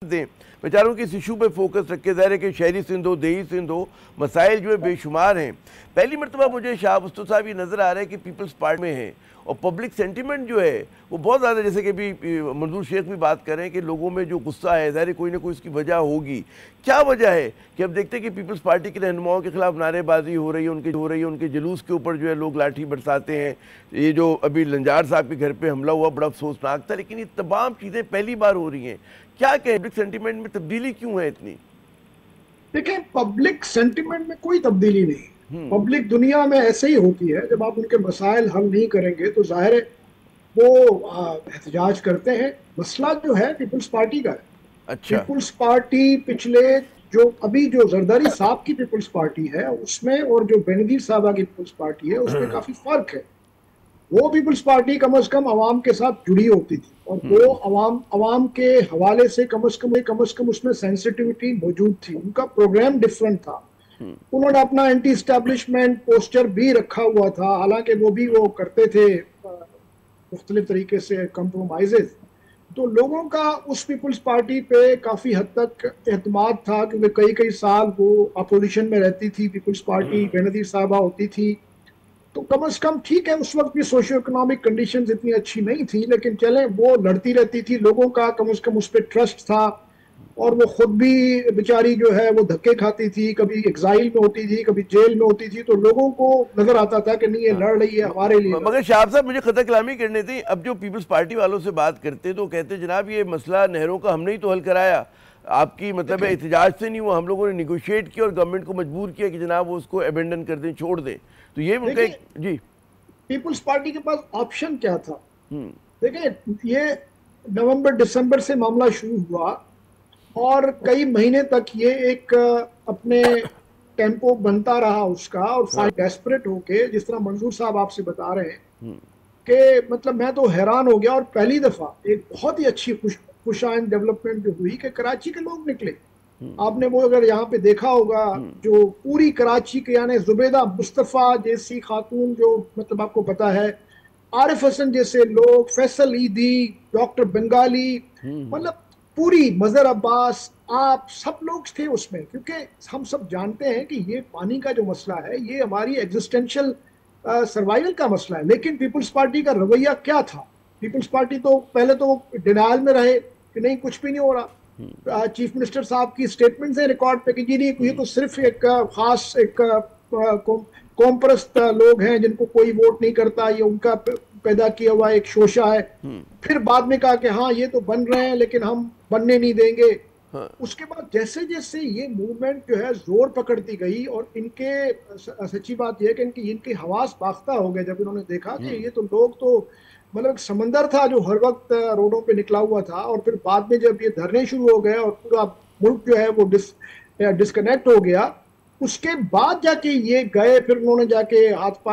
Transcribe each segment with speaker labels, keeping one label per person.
Speaker 1: دیں بیچاروں کی اس ایشو پہ فوکس رکھے. ظاہر ہے کہ شہری سندھ ہو دیہی سندھ ہو مسائل جو ہے بے شمار ہیں. پہلی مرتبہ مجھے شہاب استاد صاحب یہ نظر آ رہا ہے کہ پیپلز پارٹی میں ہیں اور پبلک سینٹیمنٹ جو ہے وہ بہت زیادہ, جیسے کہ بھی منظور شیخ بھی بات کر رہے ہیں کہ لوگوں میں جو غصہ ہے ظاہر کوئی نہ کوئی اس کی وجہ ہوگی. کیا وجہ ہے کہ اب دیکھتے ہیں کہ پیپلز پارٹی کے رہنماؤں کے خلاف نعرے بازی ہو رہی ہے, ان کے جلوس کے اوپر جو ہے لوگ لاٹھی برساتے ہیں. یہ جو ابھی لنجار صاحب کے گھر پہ حملہ ہوا بڑا افسوسناک تھا, لیکن یہ تمام چیزیں پہلی بار ہو رہی ہیں. کیا کہ پبلک سینٹیمنٹ میں تبدیلی کیوں ہے اتنی؟
Speaker 2: دیکھیں, پبلک سینٹیمنٹ میں کوئی تبدیلی نہیں. پبلک دنیا میں ایسے ہی ہوتی ہے, جب آپ ان کے مسائل حل نہیں کریں گے تو ظاہر ہے وہ احتجاج کرتے ہیں. مسئلہ جو ہے پیپلز پارٹی کا ہے.
Speaker 1: اچھا.
Speaker 2: پیپلز پارٹی پچھلے ابھی جو زرداری صاحب کی پیپلز پارٹی ہے اس میں اور جو بینظیر صاحبہ کی پیپلز پارٹی ہے اس میں کافی فرق ہے. وہ پیپلز پارٹی کم از کم عوام کے ساتھ جڑی ہوتی تھی اور وہ عوام کے حوالے سے کم از کم اس میں سینسٹیوٹی موجود تھی. ان کا پروگرام ڈیفرنٹ تھا. انہوں نے اپنا اینٹی اسٹیبلشمنٹ پوسٹر بھی رکھا ہوا تھا, حالانکہ وہ کرتے تھے مختلف طریقے سے کمپرومائزز. تو لوگوں کا اس پیپلز پارٹی پہ کافی حد تک اعتماد تھا, کیونکہ کئی سال وہ اپوزیشن میں رہتی تھی پیپلز پارٹی, بینظیر صاحبہ ہوتی تھی. تو کم از کم ٹھیک ہے, اس وقت بھی سوشیو اکنامک کنڈیشنز اتنی اچھی نہیں تھی, لیکن چلیں وہ لڑتی رہتی تھی. لوگوں کا کم از کم اس پہ ٹرسٹ تھا اور وہ خود بھی بیچاری جو ہے وہ دھکے کھاتی تھی, کبھی ایگزائل میں ہوتی تھی, کبھی جیل میں ہوتی تھی. تو لوگوں کو نظر آتا تھا کہ نہیں یہ لڑ رہی ہے ہمارے لیے.
Speaker 1: مگر شہاب صاحب مجھے خطہ کلامی کرنے تھی. اب جو پیپلز پارٹی والوں سے بات کرتے تو کہتے جناب یہ مسئلہ نہروں کا ہم نے ہی تو حل کرایا, آپ کی مطلب احتجاج سے نہیں ہوا, ہم لوگوں نے نیگوشیٹ کیا اور گورنمنٹ کو مجبور کیا کہ جناب وہ اس کو ایبنڈن کر دیں, چھوڑ دیں. تو یہ ان کا جی
Speaker 2: پیپلز پارٹی کے پاس آپشن کیا تھا؟ دیکھیں, یہ نومبر دسمبر سے معاملہ شروع ہوا اور کئی مہینے تک یہ ایک اپنے ٹیمپو بنتا رہا اس کا, اور ڈیسپریٹ ہو کے, جس طرح منظور صاحب آپ سے بتا رہے ہیں کہ مطلب میں تو حیران ہو گیا. اور پہلی دفعہ ایک بہت ہی اچھی خوش آئند ڈیولپمنٹ جو ہوئی کہ کراچی کے لوگ نکلے. آپ نے وہ اگر یہاں پہ دیکھا ہوگا, جو پوری کراچی کے یعنی زبیدہ مصطفیٰ جیسی خاتون, جو مطلب آپ کو پتا ہے, عارف حسن جیسے لوگ, فیصل عیدی, ڈاکٹر بنگالی, مطلب پوری مظہر عباس, آپ سب لوگ تھے اس میں. کیونکہ ہم سب جانتے ہیں کہ یہ پانی کا جو مسئلہ ہے یہ ہماری ایگزسٹینشل سروائیول کا مسئلہ ہے. لیکن پیپلز پارٹی کا رویہ کیا تھا؟ پیپلز پارٹی تو پہلے تو ڈینائل میں رہے کہ نہیں کچھ بھی نہیں ہو رہا. چیف منسٹر صاحب کی سٹیٹمنٹس ہیں ریکارڈ پہ کہ جی نہیں, یہ تو صرف ایک خاص ایک قوم پرست لوگ ہیں جن کو کوئی ووٹ نہیں کرتا, یہ ان کا پیدا کیا ہوا ایک شوشہ ہے. پھر بعد میں کہا کہ ہاں یہ تو بن رہے ہیں لیکن ہم بننے نہیں دیں گے. اس کے بعد جیسے جیسے یہ موومنٹ جو ہے زور پکڑتی گئی, اور ان کے سچی بات یہ ہے کہ ان کے حواس باختہ ہو گئے جب انہوں نے دیکھا کہ یہ تو لوگ تو مطلب ایک سمندر تھا جو ہر وقت روڈوں پہ نکلا ہوا تھا. اور پھر بعد میں جب یہ دھرنے شروع ہو گئے اور پورا ملک جو ہے وہ ڈسکنیکٹ ہو گیا, اس کے بعد جا کے یہ گئے, پھر انہوں نے جا کے ہاتھ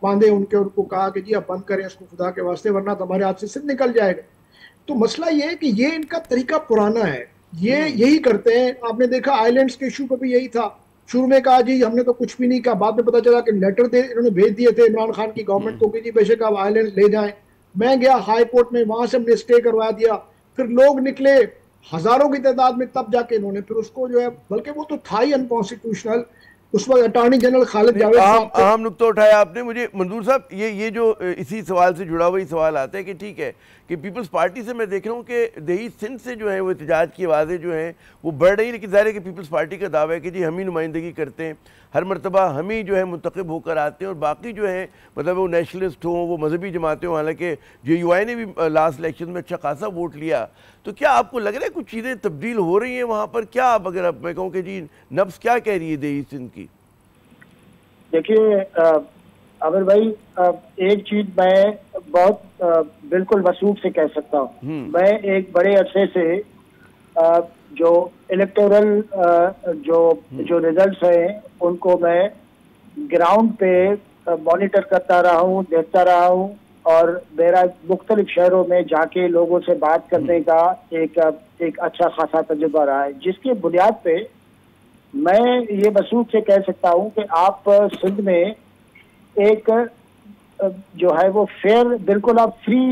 Speaker 2: باندھے ان کے, ان کو کہا کہ جی آپ بند کریں اس کو خدا کے واسطے, ورنہ تو ہمارے ہاتھ سے سندھ نکل جائے گا. تو مسئلہ یہ ہے کہ یہ ان کا طریقہ پرانا ہے, یہ یہی کرتے ہیں. آپ نے دیکھا آئی لینڈز کے ایشو پہ بھی یہی تھا, شروع میں کہا جی ہم نے تو کچھ بھی نہیں کہا, بعد میں پتا چلا کہ لیٹر انہوں نے بھیج دیے تھے عمران خان کی گورنمنٹ کو کہ جی بے شک آپ آئی لینڈز لے جائیں. میں گیا ہائی کورٹ میں, وہاں سے ہم نے اسٹے کروا دیا. پھر لوگ نکلے ہزاروں کی تعداد میں, تب جا کے انہوں نے پھر اس کو جو ہے, بلکہ وہ تو تھا ہی انکانسٹیٹیوشنل. اس وقت اٹارنی جنرل خالد جاوید صاحب
Speaker 1: اہم نقطہ اٹھایا آپ نے. مجھے منظور صاحب یہ جو اسی سوال سے جڑا ہوا ہی سوال آتا ہے کہ ٹھیک ہے کہ پیپلز پارٹی سے میں دیکھ رہا ہوں کہ دیہی سندھ سے جو ہیں وہ احتجاج کی آوازیں جو ہیں وہ بڑھ رہی ہیں, لیکن ظاہر ہے کہ پیپلز پارٹی کا دعویٰ ہے کہ جی ہم ہی نمائندگی کرتے ہیں, ہر مرتبہ ہم ہی جو ہے منتخب ہو کر آتے ہیں, اور باقی جو ہیں مطلب وہ نیشنلسٹ ہوں, وہ مذہبی جماعتیں ہوں. حالانکہ JUI نے بھی لاسٹ الیکشن میں اچھا خاصا ووٹ لیا. تو کیا آپ کو لگ رہا ہے کچھ چیزیں تبدیل ہو رہی ہیں وہاں پر؟ کیا آپ اگر میں کہوں کہ جی نبض کیا کہہ رہی ہے دیہی سندھ کی؟
Speaker 3: دیکھیے عامر بھائی, ایک چیز میں بہت بالکل وثوق سے کہہ سکتا ہوں. میں ایک بڑے عرصے سے جو الیکٹورل جو ریزلٹس ہیں ان کو میں گراؤنڈ پہ مانیٹر کرتا رہا ہوں, دیکھتا رہا ہوں, اور میرا مختلف شہروں میں جا کے لوگوں سے بات کرنے کا ایک اچھا خاصا تجربہ رہا ہے, جس کی بنیاد پہ میں یہ وثوق سے کہہ سکتا ہوں کہ آپ سندھ میں ایک جو ہے وہ فیئر, بالکل آپ فری